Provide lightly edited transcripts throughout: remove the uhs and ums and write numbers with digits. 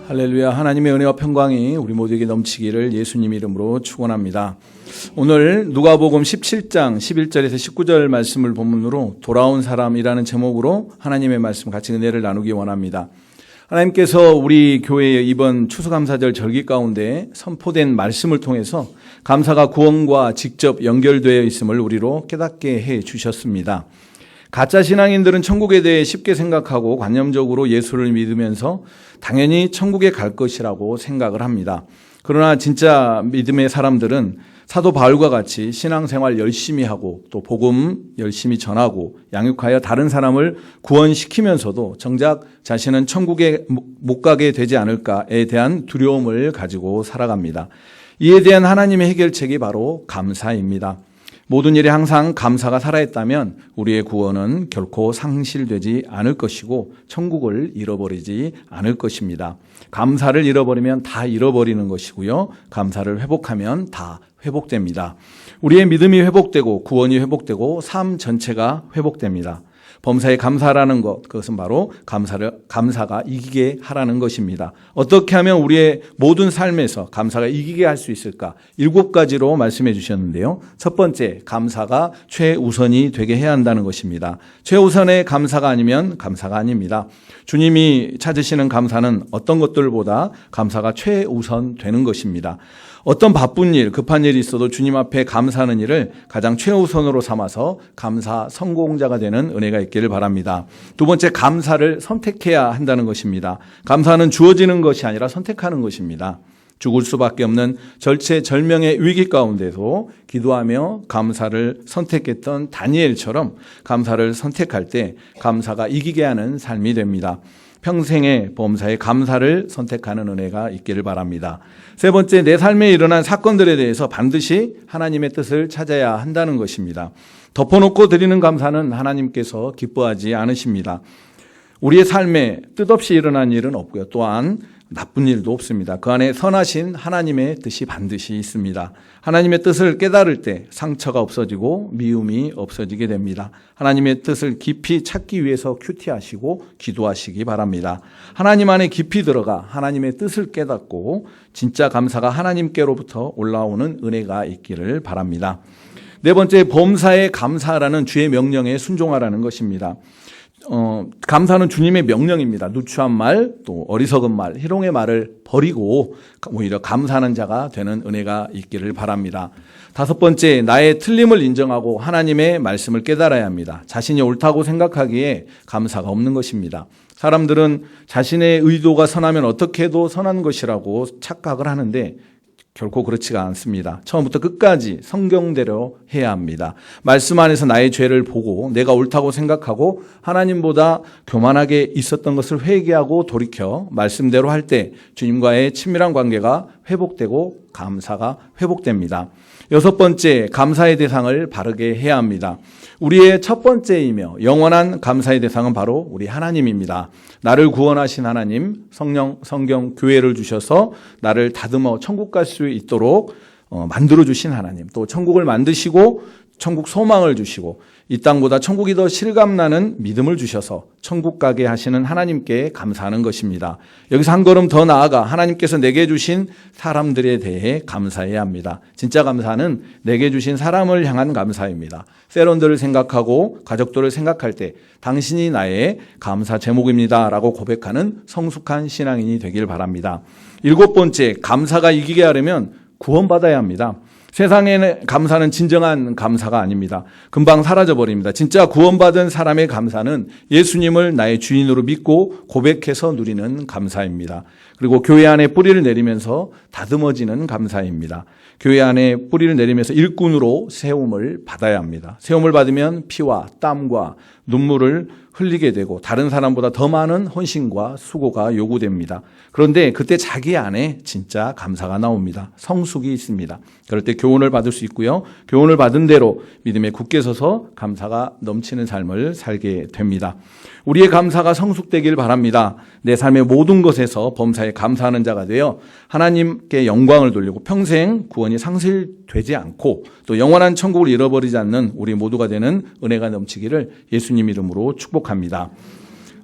할렐루야. 하나님의 은혜와 평강이 우리 모두에게 넘치기를 예수님 이름으로 축원합니다. 오늘 누가복음 17장 11절에서 19절 말씀을 본문으로 돌아온 사람이라는 제목으로 하나님의 말씀 같이 은혜를 나누기 원합니다. 하나님께서 우리 교회의 이번 추수감사절 절기 가운데 선포된 말씀을 통해서 감사가 구원과 직접 연결되어 있음을 우리로 깨닫게 해 주셨습니다. 가짜 신앙인들은 천국에 대해 쉽게 생각하고 관념적으로 예수를 믿으면서 당연히 천국에 갈 것이라고 생각을 합니다. 그러나 진짜 믿음의 사람들은 사도 바울과 같이 신앙생활 열심히 하고 또 복음 열심히 전하고 양육하여 다른 사람을 구원시키면서도 정작 자신은 천국에 못 가게 되지 않을까에 대한 두려움을 가지고 살아갑니다. 이에 대한 하나님의 해결책이 바로 감사입니다. 모든 일에 항상 감사가 살아있다면 우리의 구원은 결코 상실되지 않을 것이고 천국을 잃어버리지 않을 것입니다. 감사를 잃어버리면 다 잃어버리는 것이고요. 감사를 회복하면 다 회복됩니다. 우리의 믿음이 회복되고 구원이 회복되고 삶 전체가 회복됩니다. 범사에 감사라는 것, 그것은 바로 감사가 이기게 하라는 것입니다. 어떻게 하면 우리의 모든 삶에서 감사가 이기게 할 수 있을까? 7가지로 말씀해 주셨는데요. 첫 번째, 감사가 최우선이 되게 해야 한다는 것입니다. 최우선의 감사가 아니면 감사가 아닙니다. 주님이 찾으시는 감사는 어떤 것들보다 감사가 최우선 되는 것입니다. 어떤 바쁜 일, 급한 일이 있어도 주님 앞에 감사하는 일을 가장 최우선으로 삼아서 감사 성공자가 되는 은혜가 있기를 바랍니다. 두 번째, 감사를 선택해야 한다는 것입니다. 감사는 주어지는 것이 아니라 선택하는 것입니다. 죽을 수밖에 없는 절체절명의 위기 가운데서 기도하며 감사를 선택했던 다니엘처럼 감사를 선택할 때 감사가 이기게 하는 삶이 됩니다. 평생의 범사에 감사를 선택하는 은혜가 있기를 바랍니다. 세 번째, 내 삶에 일어난 사건들에 대해서 반드시 하나님의 뜻을 찾아야 한다는 것입니다. 덮어놓고 드리는 감사는 하나님께서 기뻐하지 않으십니다. 우리의 삶에 뜻없이 일어난 일은 없고요. 또한 나쁜 일도 없습니다. 그 안에 선하신 하나님의 뜻이 반드시 있습니다. 하나님의 뜻을 깨달을 때 상처가 없어지고 미움이 없어지게 됩니다. 하나님의 뜻을 깊이 찾기 위해서 큐티하시고 기도하시기 바랍니다. 하나님 안에 깊이 들어가 하나님의 뜻을 깨닫고 진짜 감사가 하나님께로부터 올라오는 은혜가 있기를 바랍니다. 네 번째, 범사에 감사하라는 주의 명령에 순종하라는 것입니다. 감사는 주님의 명령입니다. 누추한 말, 또 어리석은 말, 희롱의 말을 버리고 오히려 감사하는 자가 되는 은혜가 있기를 바랍니다. 다섯 번째, 나의 틀림을 인정하고 하나님의 말씀을 깨달아야 합니다. 자신이 옳다고 생각하기에 감사가 없는 것입니다. 사람들은 자신의 의도가 선하면 어떻게 해도 선한 것이라고 착각을 하는데 결코 그렇지가 않습니다. 처음부터 끝까지 성경대로 해야 합니다. 말씀 안에서 나의 죄를 보고 내가 옳다고 생각하고 하나님보다 교만하게 있었던 것을 회개하고 돌이켜 말씀대로 할 때 주님과의 친밀한 관계가 회복되고 감사가 회복됩니다. 여섯 번째, 감사의 대상을 바르게 해야 합니다. 우리의 첫 번째이며 영원한 감사의 대상은 바로 우리 하나님입니다. 나를 구원하신 하나님, 성경, 교회를 주셔서 나를 다듬어 천국 갈 수 있도록 만들어주신 하나님, 또 천국을 만드시고 천국 소망을 주시고 이 땅보다 천국이 더 실감나는 믿음을 주셔서 천국 가게 하시는 하나님께 감사하는 것입니다. 여기서 한 걸음 더 나아가 하나님께서 내게 주신 사람들에 대해 감사해야 합니다. 진짜 감사는 내게 주신 사람을 향한 감사입니다. 세런들을 생각하고 가족들을 생각할 때 당신이 나의 감사 제목입니다 라고 고백하는 성숙한 신앙인이 되길 바랍니다. 일곱 번째, 감사가 이기게 하려면 구원받아야 합니다. 세상에는 감사는 진정한 감사가 아닙니다. 금방 사라져버립니다. 진짜 구원받은 사람의 감사는 예수님을 나의 주인으로 믿고 고백해서 누리는 감사입니다. 그리고 교회 안에 뿌리를 내리면서 다듬어지는 감사입니다. 교회 안에 뿌리를 내리면서 일꾼으로 세움을 받아야 합니다. 세움을 받으면 피와 땀과 눈물을 흘리게 되고 다른 사람보다 더 많은 헌신과 수고가 요구됩니다. 그런데 그때 자기 안에 진짜 감사가 나옵니다. 성숙이 있습니다. 그럴 때 교훈을 받을 수 있고요. 교훈을 받은 대로 믿음에 굳게 서서 감사가 넘치는 삶을 살게 됩니다. 우리의 감사가 성숙되길 바랍니다. 내 삶의 모든 것에서 범사에 감사하는 자가 되어 하나님께 영광을 돌리고 평생 구원이 상실되지 않고 또 영원한 천국을 잃어버리지 않는 우리 모두가 되는 은혜가 넘치기를 예수님 이름으로 축복합니다.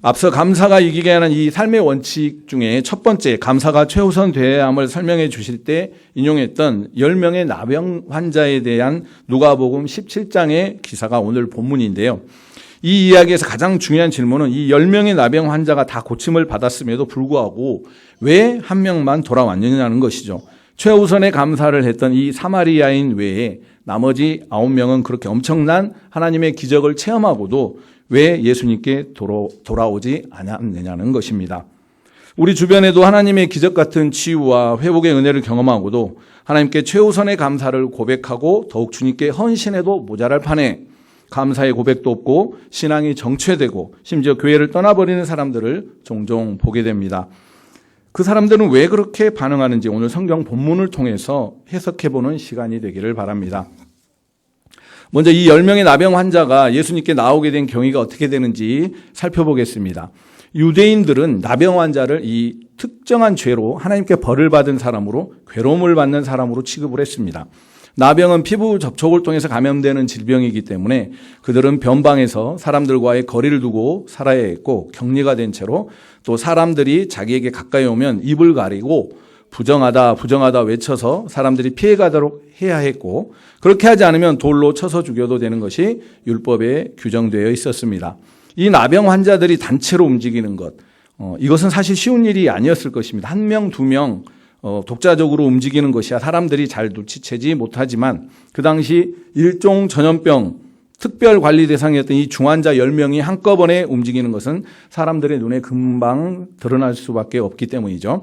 앞서 감사가 이기게 하는 이 삶의 원칙 중에 첫 번째, 감사가 최우선 되어야 함을 설명해 주실 때 인용했던 10명의 나병 환자에 대한 누가복음 17장의 기사가 오늘 본문인데요. 이 이야기에서 가장 중요한 질문은 이 10명의 나병 환자가 다 고침을 받았음에도 불구하고 왜 한 명만 돌아왔느냐는 것이죠. 최우선의 감사를 했던 이 사마리아인 외에 나머지 9명은 그렇게 엄청난 하나님의 기적을 체험하고도 왜 예수님께 돌아오지 않았느냐는 것입니다. 우리 주변에도 하나님의 기적 같은 치유와 회복의 은혜를 경험하고도 하나님께 최우선의 감사를 고백하고 더욱 주님께 헌신해도 모자랄 판에 감사의 고백도 없고 신앙이 정체되고 심지어 교회를 떠나버리는 사람들을 종종 보게 됩니다. 그 사람들은 왜 그렇게 반응하는지 오늘 성경 본문을 통해서 해석해보는 시간이 되기를 바랍니다. 먼저 이 10명의 나병 환자가 예수님께 나오게 된 경위가 어떻게 되는지 살펴보겠습니다. 유대인들은 나병 환자를 이 특정한 죄로 하나님께 벌을 받은 사람으로 괴로움을 받는 사람으로 취급을 했습니다. 나병은 피부 접촉을 통해서 감염되는 질병이기 때문에 그들은 변방에서 사람들과의 거리를 두고 살아야 했고 격리가 된 채로 또 사람들이 자기에게 가까이 오면 입을 가리고 부정하다 외쳐서 사람들이 피해가도록 해야 했고 그렇게 하지 않으면 돌로 쳐서 죽여도 되는 것이 율법에 규정되어 있었습니다. 이 나병 환자들이 단체로 움직이는 것, 이것은 사실 쉬운 일이 아니었을 것입니다. 한 명, 두 명 독자적으로 움직이는 것이야 사람들이 잘 눈치채지 못하지만 그 당시 일종 전염병 특별 관리 대상이었던 이 중환자 10명이 한꺼번에 움직이는 것은 사람들의 눈에 금방 드러날 수밖에 없기 때문이죠.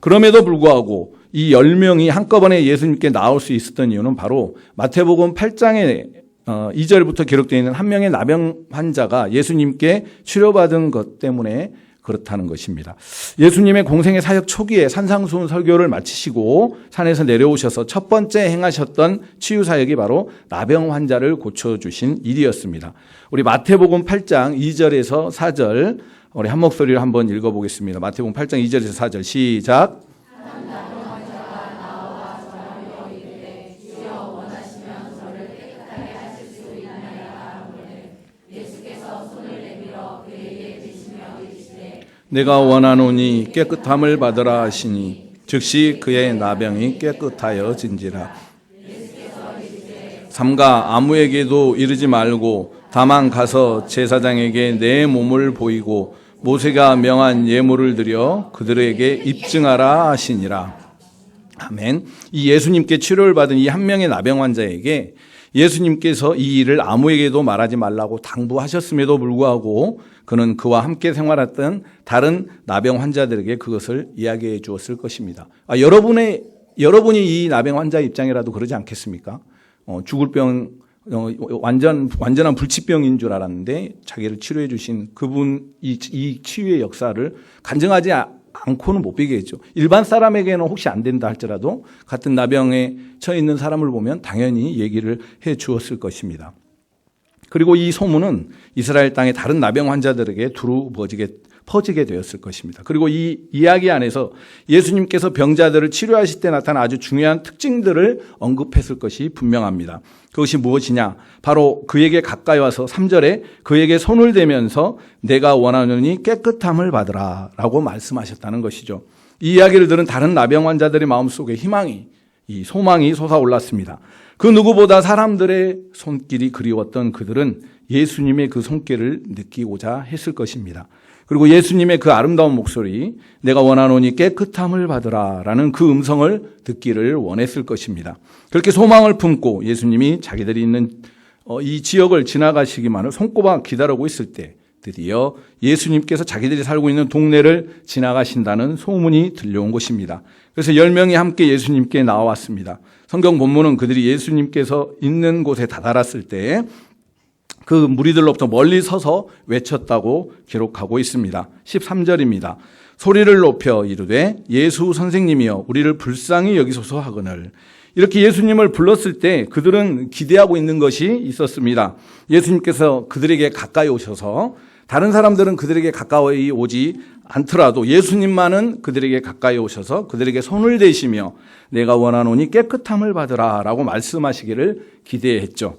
그럼에도 불구하고 이 10명이 한꺼번에 예수님께 나올 수 있었던 이유는 바로 마태복음 8장에 2절부터 기록되어 있는 한 명의 나병 환자가 예수님께 치료받은 것 때문에 그렇다는 것입니다. 예수님의 공생의 사역 초기에 산상수훈 설교를 마치시고 산에서 내려오셔서 첫 번째 행하셨던 치유 사역이 바로 나병 환자를 고쳐주신 일이었습니다. 우리 마태복음 8장 2절에서 4절 우리 한 목소리로 한번 읽어보겠습니다. 마태복음 8장 2절에서 4절 시작. 내가 원하노니 깨끗함을 받으라 하시니 즉시 그의 나병이 깨끗하여진지라. 삼가 아무에게도 이르지 말고 다만 가서 제사장에게 내 몸을 보이고 모세가 명한 예물을 드려 그들에게 입증하라 하시니라. 아멘. 이 예수님께 치료를 받은 이 한 명의 나병 환자에게 예수님께서 이 일을 아무에게도 말하지 말라고 당부하셨음에도 불구하고 그는 그와 함께 생활했던 다른 나병 환자들에게 그것을 이야기해 주었을 것입니다. 여러분이 이 나병 환자 입장이라도 그러지 않겠습니까? 죽을 병, 완전한 불치병인 줄 알았는데 자기를 치료해 주신 그분 이 치유의 역사를 간증하지 않고는 못 비겠죠. 일반 사람에게는 혹시 안 된다 할지라도 같은 나병에 처해 있는 사람을 보면 당연히 얘기를 해 주었을 것입니다. 그리고 이 소문은 이스라엘 땅의 다른 나병 환자들에게 두루 퍼지게 되었을 것입니다. 그리고 이 이야기 안에서 예수님께서 병자들을 치료하실 때 나타난 아주 중요한 특징들을 언급했을 것이 분명합니다. 그것이 무엇이냐? 바로 그에게 가까이 와서 3절에 그에게 손을 대면서 내가 원하노니 깨끗함을 받으라 라고 말씀하셨다는 것이죠. 이 이야기를 들은 다른 나병 환자들의 마음속에 이 소망이 솟아올랐습니다. 그 누구보다 사람들의 손길이 그리웠던 그들은 예수님의 그 손길을 느끼고자 했을 것입니다. 그리고 예수님의 그 아름다운 목소리, 내가 원하노니 깨끗함을 받으라 라는 그 음성을 듣기를 원했을 것입니다. 그렇게 소망을 품고 예수님이 자기들이 있는 이 지역을 지나가시기만을 손꼽아 기다리고 있을 때 드디어 예수님께서 자기들이 살고 있는 동네를 지나가신다는 소문이 들려온 것입니다. 그래서 10명이 함께 예수님께 나왔습니다. 성경 본문은 그들이 예수님께서 있는 곳에 다다랐을 때 그 무리들로부터 멀리 서서 외쳤다고 기록하고 있습니다. 13절입니다. 소리를 높여 이르되 예수 선생님이여 우리를 불쌍히 여기소서 하거늘. 이렇게 예수님을 불렀을 때 그들은 기대하고 있는 것이 있었습니다. 예수님께서 그들에게 가까이 오셔서 다른 사람들은 그들에게 가까이 오지 않더라도 예수님만은 그들에게 가까이 오셔서 그들에게 손을 대시며 내가 원하노니 깨끗함을 받으라 라고 말씀하시기를 기대했죠.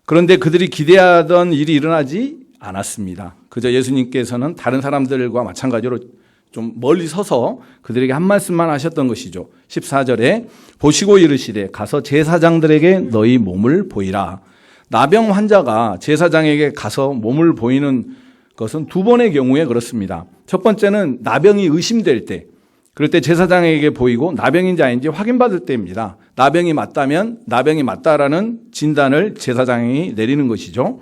그런데 그들이 기대하던 일이 일어나지 않았습니다. 그저 예수님께서는 다른 사람들과 마찬가지로 좀 멀리 서서 그들에게 한 말씀만 하셨던 것이죠. 14절에 보시고 이르시되 가서 제사장들에게 너희 몸을 보이라. 나병 환자가 제사장에게 가서 몸을 보이는 것은 두 번의 경우에 그렇습니다. 첫 번째는 나병이 의심될 때, 그럴 때 제사장에게 보이고 나병인지 아닌지 확인받을 때입니다. 나병이 맞다면 나병이 맞다라는 진단을 제사장이 내리는 것이죠.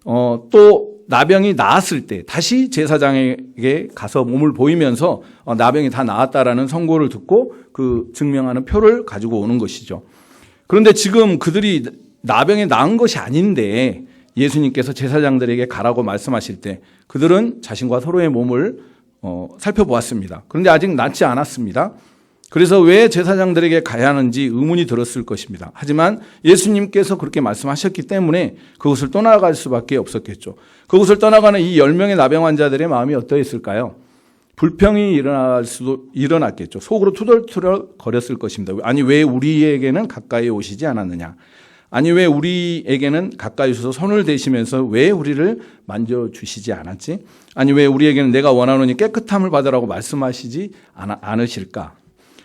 또 나병이 나았을 때 다시 제사장에게 가서 몸을 보이면서 나병이 다 나았다라는 선고를 듣고 그 증명하는 표를 가지고 오는 것이죠. 그런데 지금 그들이 나병이 나은 것이 아닌데 예수님께서 제사장들에게 가라고 말씀하실 때 그들은 자신과 서로의 몸을 살펴보았습니다. 그런데 아직 낫지 않았습니다. 그래서 왜 제사장들에게 가야 하는지 의문이 들었을 것입니다. 하지만 예수님께서 그렇게 말씀하셨기 때문에 그곳을 떠나갈 수밖에 없었겠죠. 그곳을 떠나가는 이 10명의 나병 환자들의 마음이 어떠했을까요? 불평이 일어났겠죠. 속으로 투덜투덜 거렸을 것입니다. 아니 왜 우리에게는 가까이 오시지 않았느냐? 아니 왜 우리에게는 가까이 오셔서 손을 대시면서 왜 우리를 만져주시지 않았지? 아니 왜 우리에게는 내가 원하노니 깨끗함을 받으라고 말씀하시지 않으실까?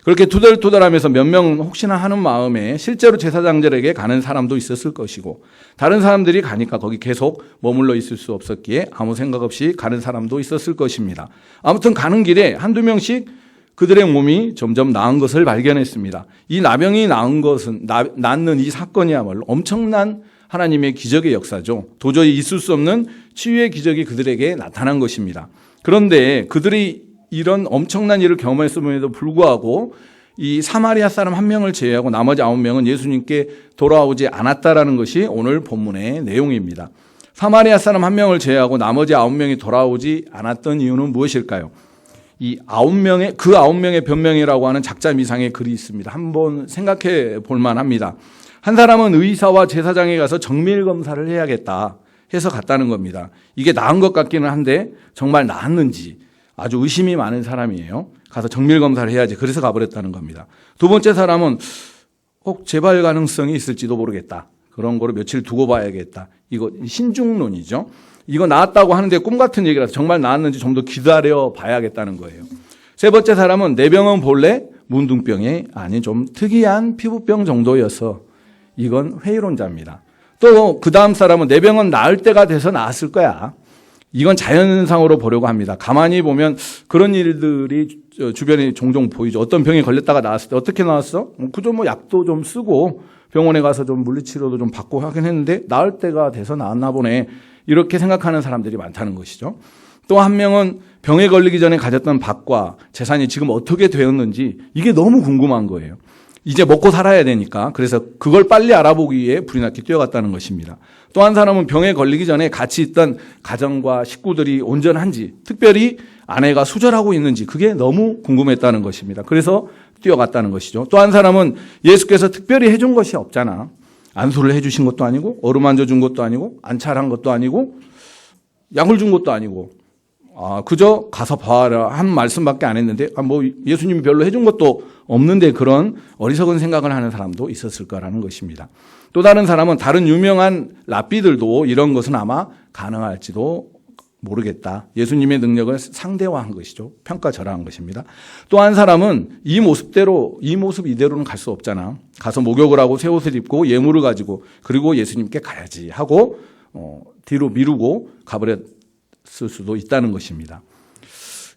그렇게 투덜투덜하면서 몇 명 혹시나 하는 마음에 실제로 제사장들에게 가는 사람도 있었을 것이고 다른 사람들이 가니까 거기 계속 머물러 있을 수 없었기에 아무 생각 없이 가는 사람도 있었을 것입니다. 아무튼 가는 길에 한두 명씩 그들의 몸이 점점 나은 것을 발견했습니다. 이 나병이 낫는 이 사건이야말로 엄청난 하나님의 기적의 역사죠. 도저히 있을 수 없는 치유의 기적이 그들에게 나타난 것입니다. 그런데 그들이 이런 엄청난 일을 경험했음에도 불구하고 이 사마리아 사람 한 명을 제외하고 나머지 9명은 예수님께 돌아오지 않았다라는 것이 오늘 본문의 내용입니다. 사마리아 사람 한 명을 제외하고 나머지 9명이 돌아오지 않았던 이유는 무엇일까요? 이 9명의 변명이라고 하는 작자 미상의 글이 있습니다. 한번 생각해 볼 만합니다. 한 사람은 의사와 제사장에 가서 정밀 검사를 해야겠다 해서 갔다는 겁니다. 이게 나은 것 같기는 한데 정말 나았는지 아주 의심이 많은 사람이에요. 가서 정밀 검사를 해야지. 그래서 가버렸다는 겁니다. 두 번째 사람은 혹 재발 가능성이 있을지도 모르겠다. 그런 거를 며칠 두고 봐야겠다. 이거 신중론이죠. 이거 나았다고 하는데 꿈 같은 얘기라서 정말 나았는지 좀 더 기다려 봐야겠다는 거예요. 세 번째 사람은 내 병은 본래 문둥병이 아닌 좀 특이한 피부병 정도여서 이건 회의론자입니다. 또 그 다음 사람은 내 병은 나을 때가 돼서 나았을 거야. 이건 자연상으로 보려고 합니다. 가만히 보면 그런 일들이 주변에 종종 보이죠. 어떤 병에 걸렸다가 나았을 때 어떻게 나왔어? 그저 뭐 약도 좀 쓰고 병원에 가서 좀 물리치료도 좀 받고 하긴 했는데 나을 때가 돼서 나았나 보네. 이렇게 생각하는 사람들이 많다는 것이죠. 또 한 명은 병에 걸리기 전에 가졌던 밭과 재산이 지금 어떻게 되었는지 이게 너무 궁금한 거예요. 이제 먹고 살아야 되니까 그래서 그걸 빨리 알아보기 위해 불이 났게 뛰어갔다는 것입니다. 또 한 사람은 병에 걸리기 전에 같이 있던 가정과 식구들이 온전한지 특별히 아내가 수절하고 있는지 그게 너무 궁금했다는 것입니다. 그래서 뛰어갔다는 것이죠. 또 한 사람은 예수께서 특별히 해준 것이 없잖아. 안수를 해주신 것도 아니고 어루만져 준 것도 아니고 안찰한 것도 아니고 약을 준 것도 아니고 그저 가서 봐라 한 말씀밖에 안 했는데 뭐 예수님이 별로 해준 것도 없는데 그런 어리석은 생각을 하는 사람도 있었을 거라는 것입니다. 또 다른 사람은 다른 유명한 랍비들도 이런 것은 아마 가능할지도 모르겠다. 예수님의 능력을 상대화한 것이죠. 평가절하한 것입니다. 또 한 사람은 이 모습 이대로는 갈 수 없잖아. 가서 목욕을 하고 새 옷을 입고 예물을 가지고 그리고 예수님께 가야지 하고 뒤로 미루고 가버렸을 수도 있다는 것입니다.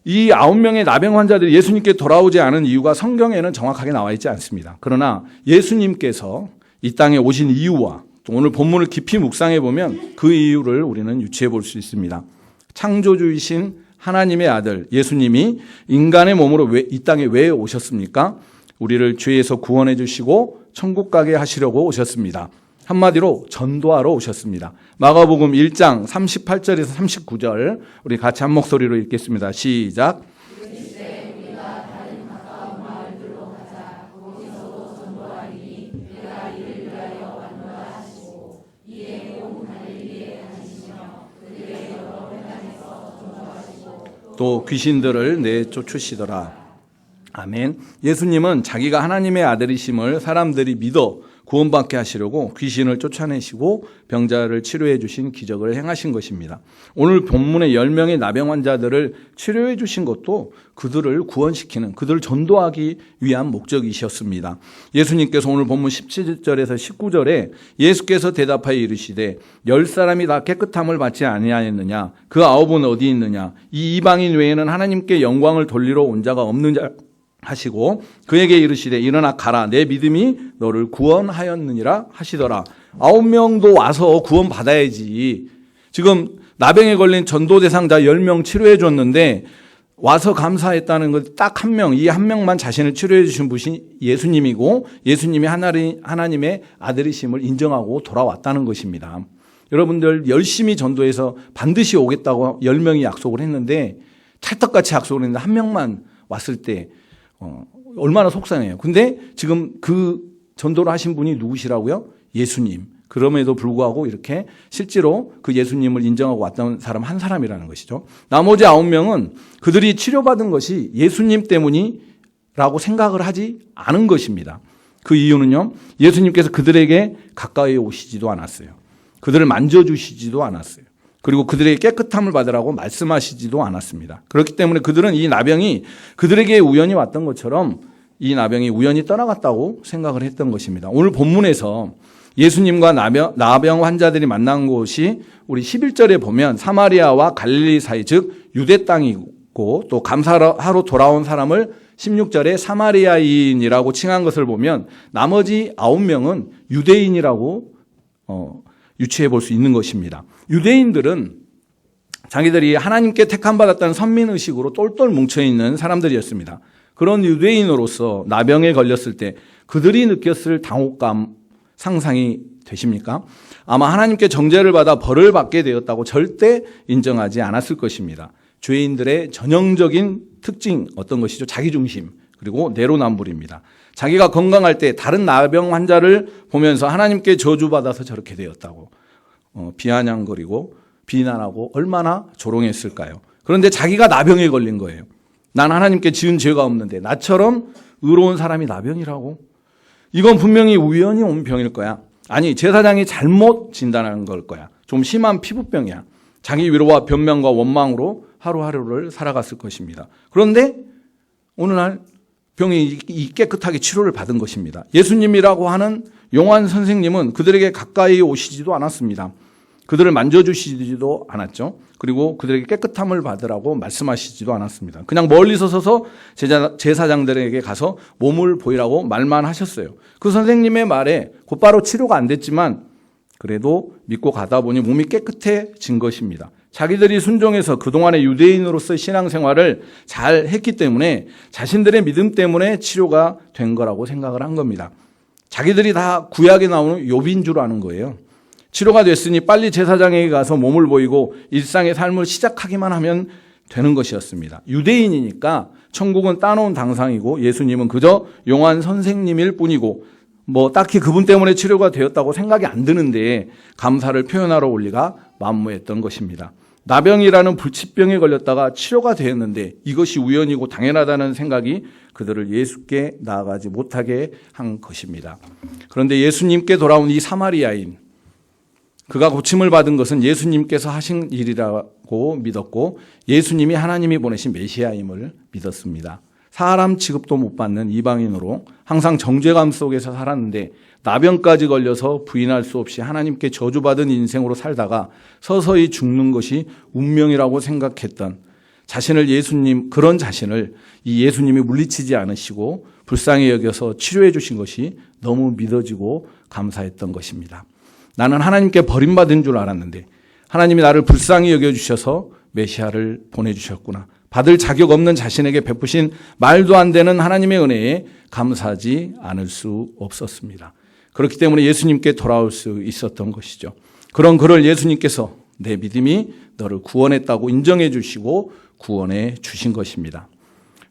이 9명의 나병 환자들이 예수님께 돌아오지 않은 이유가 성경에는 정확하게 나와 있지 않습니다. 그러나 예수님께서 이 땅에 오신 이유와 또 오늘 본문을 깊이 묵상해 보면 그 이유를 우리는 유추해 볼 수 있습니다. 창조주이신 하나님의 아들 예수님이 인간의 몸으로 이 땅에 왜 오셨습니까? 우리를 죄에서 구원해 주시고 천국 가게 하시려고 오셨습니다. 한마디로 전도하러 오셨습니다. 마가복음 1장 38절에서 39절 우리 같이 한 목소리로 읽겠습니다. 시작. 또 귀신들을 내쫓으시더라. 아멘. 예수님은 자기가 하나님의 아들이심을 사람들이 믿어 구원받게 하시려고 귀신을 쫓아내시고 병자를 치료해 주신 기적을 행하신 것입니다. 오늘 본문의 10명의 나병 환자들을 치료해 주신 것도 그들을 구원시키는, 그들을 전도하기 위한 목적이셨습니다. 예수님께서 오늘 본문 17절에서 19절에 예수께서 대답하여 이르시되 10사람이 다 깨끗함을 받지 아니하였느냐? 그 9은 어디 있느냐? 이 이방인 외에는 하나님께 영광을 돌리러 온 자가 없는 자 하시고 그에게 이르시되 일어나 가라, 내 믿음이 너를 구원하였느니라 하시더라. 9명도 와서 구원 받아야지. 지금 나병에 걸린 전도 대상자 10명 치료해 줬는데 와서 감사했다는 것 딱 한 명, 이 한 명만 자신을 치료해 주신 분이 예수님이고 예수님이 하나님의 아들이심을 인정하고 돌아왔다는 것입니다. 여러분들 열심히 전도해서 반드시 오겠다고 10명이 약속을 했는데 찰떡같이 약속을 했는데 한 명만 왔을 때 얼마나 속상해요. 근데 지금 그 전도를 하신 분이 누구시라고요? 예수님. 그럼에도 불구하고 이렇게 실제로 그 예수님을 인정하고 왔던 사람 한 사람이라는 것이죠. 나머지 9명은 그들이 치료받은 것이 예수님 때문이라고 생각을 하지 않은 것입니다. 그 이유는요, 예수님께서 그들에게 가까이 오시지도 않았어요. 그들을 만져주시지도 않았어요. 그리고 그들에게 깨끗함을 받으라고 말씀하시지도 않았습니다. 그렇기 때문에 그들은 이 나병이 그들에게 우연히 왔던 것처럼 이 나병이 우연히 떠나갔다고 생각을 했던 것입니다. 오늘 본문에서 예수님과 나병 환자들이 만난 곳이 우리 11절에 보면 사마리아와 갈릴리 사이, 즉 유대 땅이고, 또 감사하러 돌아온 사람을 16절에 사마리아인이라고 칭한 것을 보면 나머지 9명은 유대인이라고 유추해 볼 수 있는 것입니다. 유대인들은 자기들이 하나님께 택함받았다는 선민의식으로 똘똘 뭉쳐있는 사람들이었습니다. 그런 유대인으로서 나병에 걸렸을 때 그들이 느꼈을 당혹감 상상이 되십니까? 아마 하나님께 정죄를 받아 벌을 받게 되었다고 절대 인정하지 않았을 것입니다. 죄인들의 전형적인 특징 어떤 것이죠? 자기중심, 그리고 내로남불입니다. 자기가 건강할 때 다른 나병 환자를 보면서 하나님께 저주받아서 저렇게 되었다고 비아냥거리고 비난하고 얼마나 조롱했을까요? 그런데 자기가 나병에 걸린 거예요. 난 하나님께 지은 죄가 없는데 나처럼 의로운 사람이 나병이라고? 이건 분명히 우연히 온 병일 거야. 아니, 제사장이 잘못 진단한 걸 거야. 좀 심한 피부병이야. 자기 위로와 변명과 원망으로 하루하루를 살아갔을 것입니다. 그런데 어느 날 병이 깨끗하게 치료를 받은 것입니다. 예수님이라고 하는 용한 선생님은 그들에게 가까이 오시지도 않았습니다. 그들을 만져주시지도 않았죠. 그리고 그들에게 깨끗함을 받으라고 말씀하시지도 않았습니다. 그냥 멀리서 서서 제사장들에게 가서 몸을 보이라고 말만 하셨어요. 그 선생님의 말에 곧바로 치료가 안 됐지만 그래도 믿고 가다 보니 몸이 깨끗해진 것입니다. 자기들이 순종해서 그동안의 유대인으로서 신앙생활을 잘 했기 때문에 자신들의 믿음 때문에 치료가 된 거라고 생각을 한 겁니다. 자기들이 다 구약에 나오는 욥인 줄 아는 거예요. 치료가 됐으니 빨리 제사장에게 가서 몸을 보이고 일상의 삶을 시작하기만 하면 되는 것이었습니다. 유대인이니까 천국은 따놓은 당상이고 예수님은 그저 용한 선생님일 뿐이고 딱히 그분 때문에 치료가 되었다고 생각이 안 드는데 감사를 표현하러 올 리가 만무했던 것입니다. 나병이라는 불치병에 걸렸다가 치료가 되었는데 이것이 우연이고 당연하다는 생각이 그들을 예수께 나아가지 못하게 한 것입니다. 그런데 예수님께 돌아온 이 사마리아인, 그가 고침을 받은 것은 예수님께서 하신 일이라고 믿었고 예수님이 하나님이 보내신 메시아임을 믿었습니다. 사람 취급도 못 받는 이방인으로 항상 정죄감 속에서 살았는데 나병까지 걸려서 부인할 수 없이 하나님께 저주받은 인생으로 살다가 서서히 죽는 것이 운명이라고 생각했던 그런 자신을 이 예수님이 물리치지 않으시고 불쌍히 여겨서 치료해 주신 것이 너무 믿어지고 감사했던 것입니다. 나는 하나님께 버림받은 줄 알았는데 하나님이 나를 불쌍히 여겨주셔서 메시아를 보내주셨구나. 받을 자격 없는 자신에게 베푸신 말도 안 되는 하나님의 은혜에 감사하지 않을 수 없었습니다. 그렇기 때문에 예수님께 돌아올 수 있었던 것이죠. 그런 그를 예수님께서 내 믿음이 너를 구원했다고 인정해 주시고 구원해 주신 것입니다.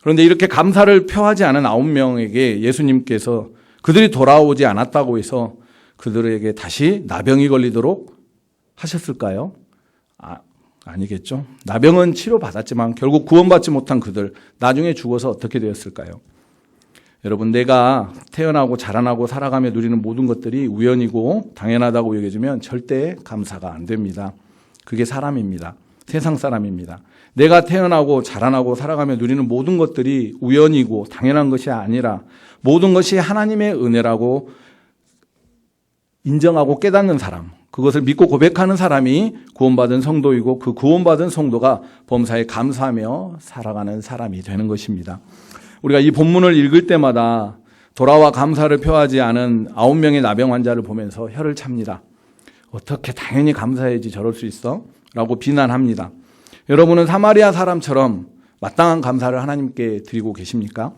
그런데 이렇게 감사를 표하지 않은 9명에게 예수님께서 그들이 돌아오지 않았다고 해서 그들에게 다시 나병이 걸리도록 하셨을까요? 아니겠죠. 나병은 치료받았지만 결국 구원받지 못한 그들, 나중에 죽어서 어떻게 되었을까요? 여러분, 내가 태어나고 자라나고 살아가며 누리는 모든 것들이 우연이고 당연하다고 여겨지면 절대 감사가 안 됩니다. 그게 사람입니다. 세상 사람입니다. 내가 태어나고 자라나고 살아가며 누리는 모든 것들이 우연이고 당연한 것이 아니라 모든 것이 하나님의 은혜라고 인정하고 깨닫는 사람, 그것을 믿고 고백하는 사람이 구원받은 성도이고 그 구원받은 성도가 범사에 감사하며 살아가는 사람이 되는 것입니다. 우리가 이 본문을 읽을 때마다 돌아와 감사를 표하지 않은 9명의 나병 환자를 보면서 혀를 찹니다. 어떻게 당연히 감사해야지 저럴 수 있어? 라고 비난합니다. 여러분은 사마리아 사람처럼 마땅한 감사를 하나님께 드리고 계십니까?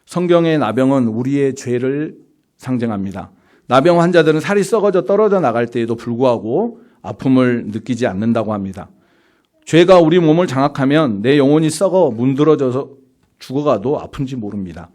성경의 나병은 우리의 죄를 상징합니다. 나병 환자들은 살이 썩어져 떨어져 나갈 때에도 불구하고 아픔을 느끼지 않는다고 합니다. 죄가 우리 몸을 장악하면 내 영혼이 썩어 문드러져서 죽어가도 아픈지 모릅니다.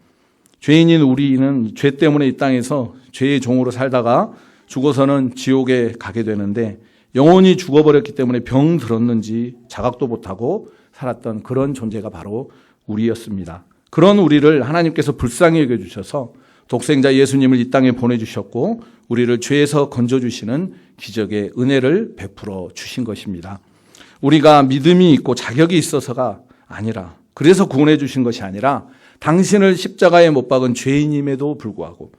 죄인인 우리는 죄 때문에 이 땅에서 죄의 종으로 살다가 죽어서는 지옥에 가게 되는데 영혼이 죽어버렸기 때문에 병 들었는지 자각도 못하고 살았던 그런 존재가 바로 우리였습니다. 그런 우리를 하나님께서 불쌍히 여겨주셔서 독생자 예수님을 이 땅에 보내주셨고 우리를 죄에서 건져주시는 기적의 은혜를 베풀어 주신 것입니다. 우리가 믿음이 있고 자격이 있어서가 아니라, 그래서 구원해 주신 것이 아니라 당신을 십자가에 못 박은 죄인임에도 불구하고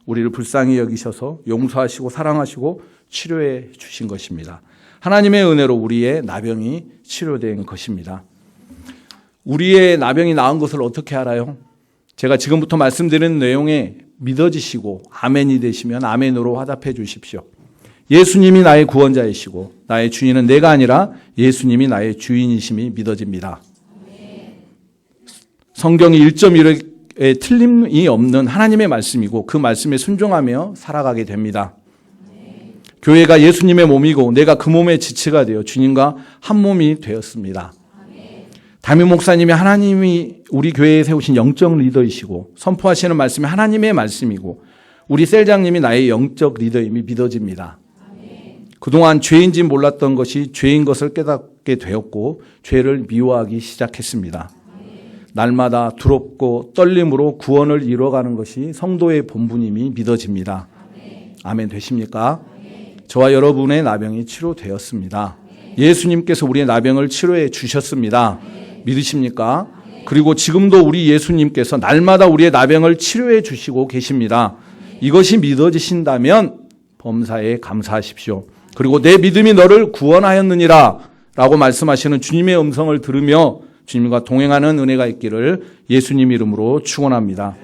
우리를 불쌍히 여기셔서 용서하시고 사랑하시고 치료해 주신 것입니다. 하나님의 은혜로 우리의 나병이 치료된 것입니다. 우리의 나병이 나은 것을 어떻게 알아요? 제가 지금부터 말씀드리는 내용에 믿어지시고 아멘이 되시면 아멘으로 화답해 주십시오. 예수님이 나의 구원자이시고 나의 주인은 내가 아니라 예수님이 나의 주인이심이 믿어집니다. 성경이 1.1에 틀림이 없는 하나님의 말씀이고 그 말씀에 순종하며 살아가게 됩니다. 교회가 예수님의 몸이고 내가 그 몸의 지체가 되어 주님과 한 몸이 되었습니다. 담임 목사님이 하나님이 우리 교회에 세우신 영적 리더이시고 선포하시는 말씀이 하나님의 말씀이고 우리 셀장님이 나의 영적 리더임이 믿어집니다. 그동안 죄인지 몰랐던 것이 죄인 것을 깨닫게 되었고 죄를 미워하기 시작했습니다. 날마다 두렵고 떨림으로 구원을 이뤄가는 것이 성도의 본분임이 믿어집니다. 아멘 되십니까? 저와 여러분의 나병이 치료되었습니다. 예수님께서 우리의 나병을 치료해 주셨습니다. 믿으십니까? 그리고 지금도 우리 예수님께서 날마다 우리의 나병을 치료해 주시고 계십니다. 이것이 믿어지신다면 범사에 감사하십시오. 그리고 내 믿음이 너를 구원하였느니라 라고 말씀하시는 주님의 음성을 들으며 주님과 동행하는 은혜가 있기를 예수님 이름으로 축원합니다.